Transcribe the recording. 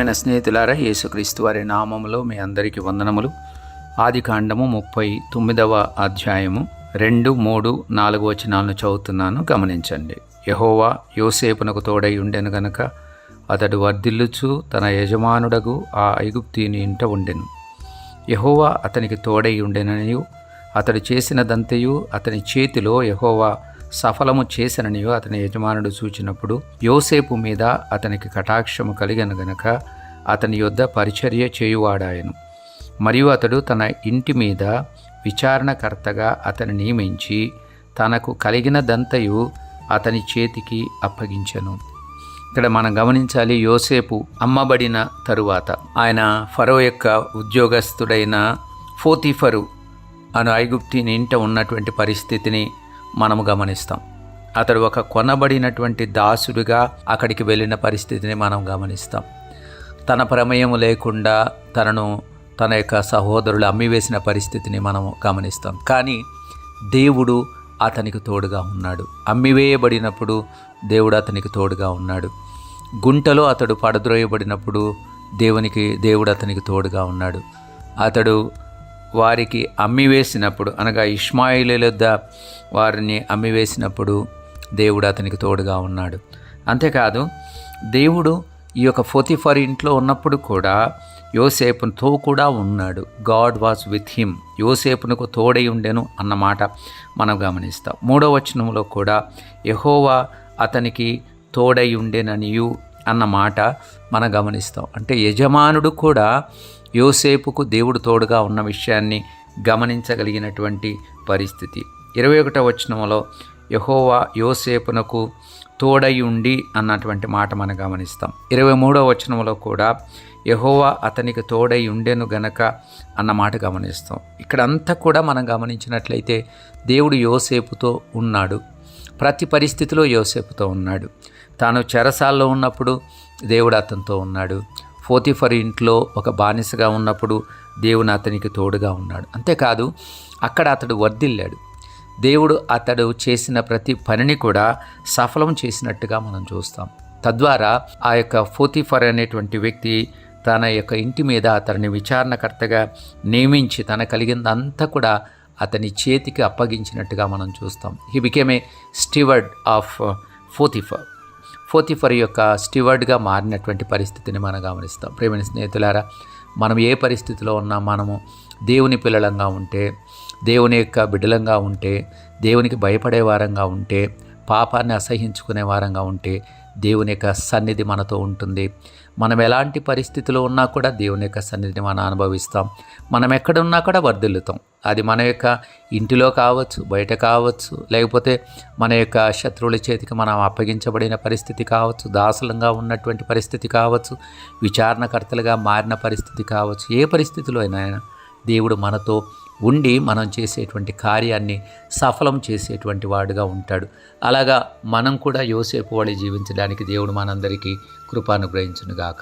ప్రియమైన స్నేహితులారా, యేసుక్రీస్తు వారి నామములో మీ అందరికీ వందనములు. ఆదికాండము 39వ అధ్యాయము 2, 3, 4 వచనాలను చదువుతున్నాను, గమనించండి. యెహోవా యోసేపునకు తోడై ఉండెను గనుక అతడు వర్ధిల్లుచు తన యజమానుడగు ఆ ఐగుప్తీయుని ఇంట ఉండెను. యెహోవా అతనికి తోడై ఉండెననియు అతడు చేసినదంతయు అతని చేతిలో యెహోవా సఫలము చేసననియో అతని యజమానుడు చూచినప్పుడు యోసేపు మీద అతనికి కటాక్షము కలిగను గనక అతని యొద్ద పరిచర్య చేయువాడాయను. మరియు అతడు తన ఇంటి మీద విచారణకర్తగా అతని నియమించి తనకు కలిగినదంతయు అతని చేతికి అప్పగించెను. ఇక్కడ మనం గమనించాలి, యోసేపు అమ్మబడిన తరువాత ఆయన ఫరో యొక్క ఉద్యోగస్తుడైన పోతీఫరు అను ఐగుప్తీయుని ఇంట ఉన్నటువంటి పరిస్థితిని మనము గమనిస్తాం. అతడు ఒక కొనబడినటువంటి దాసుడిగా అక్కడికి వెళ్ళిన పరిస్థితిని మనం గమనిస్తాం. తన ప్రమేయం లేకుండా తన యొక్క సహోదరులు అమ్మివేసిన పరిస్థితిని మనము గమనిస్తాం. కానీ దేవుడు అతనికి తోడుగా ఉన్నాడు. అమ్మివేయబడినప్పుడు దేవుడు అతనికి తోడుగా ఉన్నాడు. గుంటలో అతడు పడద్రోయబడినప్పుడు దేవుడు అతనికి తోడుగా ఉన్నాడు. అతడు వారికి అమ్మివేసినప్పుడు, అనగా ఇష్మాయేలీయుల యొద్ద వారిని అమ్మివేసినప్పుడు దేవుడు అతనికి తోడుగా ఉన్నాడు. అంతేకాదు, దేవుడు ఈ యొక్క పోతీఫర్ ఇంట్లో ఉన్నప్పుడు కూడా యోసేపుతో కూడా ఉన్నాడు. God was with him. యోసేపునకు తోడై ఉండెను అన్నమాట మనం గమనిస్తాం. 3వ వచనంలో కూడా యెహోవా అతనికి తోడై ఉండెననియు అన్నమాట మనం గమనిస్తాం. అంటే యజమానుడు కూడా యోసేపుకు దేవుడు తోడుగా ఉన్న విషయాన్ని గమనించగలిగినటువంటి పరిస్థితి. 21వ వచనంలో యెహోవా యోసేపునకు తోడై ఉండి అన్నటువంటి మాట మనం గమనిస్తాం. 23వ వచనంలో కూడా యెహోవా అతనికి తోడై ఉండెను గనక అన్నమాట గమనిస్తాం. ఇక్కడంతా కూడా మనం గమనించినట్లయితే దేవుడు యోసేపుతో ఉన్నాడు. ప్రతి పరిస్థితిలో యోసేపుతో ఉన్నాడు. తాను చెరసాల్లో ఉన్నప్పుడు దేవుడు అతనితో ఉన్నాడు. పోతీఫర్ ఇంట్లో ఒక బానిసగా ఉన్నప్పుడు దేవుడు అతనికి తోడుగా ఉన్నాడు. అంతేకాదు, అక్కడ అతడు వర్ధిల్లాడు. దేవుడు అతడు చేసిన ప్రతి పనిని కూడా సఫలం చేసినట్టుగా మనం చూస్తాం. తద్వారా ఆ యొక్క పోతీఫర్ అనేటువంటి వ్యక్తి తన యొక్క ఇంటి మీద అతన్ని విచారణకర్తగా నియమించి తన కలిగిందంతా కూడా అతని చేతికి అప్పగించినట్టుగా మనం చూస్తాం. He became a steward of Potiphar యొక్క స్టీవర్డ్గా మారినటువంటి పరిస్థితిని మనం గమనిస్తాం. ప్రియమైన స్నేహితులారా, మనం ఏ పరిస్థితిలో ఉన్నా మనము దేవుని పిల్లలంగా ఉంటే, దేవుని యొక్క బిడ్డలంగా ఉంటే, దేవునికి భయపడే వారంగా ఉంటే, పాపాన్ని అసహించుకునే వారంగా ఉంటే దేవుని యొక్క సన్నిధి మనతో ఉంటుంది. మనం ఎలాంటి పరిస్థితిలో ఉన్నా కూడా దేవుని యొక్క సన్నిధిని మనం అనుభవిస్తాం. మనం ఎక్కడున్నా కూడా వర్ధిల్లుతాం. అది మన యొక్క ఇంటిలో కావచ్చు, బయట కావచ్చు, లేకపోతే మన యొక్క శత్రువుల చేతికి మనం అప్పగించబడిన పరిస్థితి కావచ్చు, దాసులంగా ఉన్నటువంటి పరిస్థితి కావచ్చు, విచారణకర్తలుగా మారిన పరిస్థితి కావచ్చు. ఏ పరిస్థితిలో అయినా దేవుడు మనతో ఉండి మనం చేసేటువంటి కార్యాన్ని సఫలం చేసేటువంటి వాడుగా ఉంటాడు. అలాగా మనం కూడా యోసేపు వలె జీవించడానికి దేవుడు మనందరికీ కృప అనుగ్రహించునుగాక.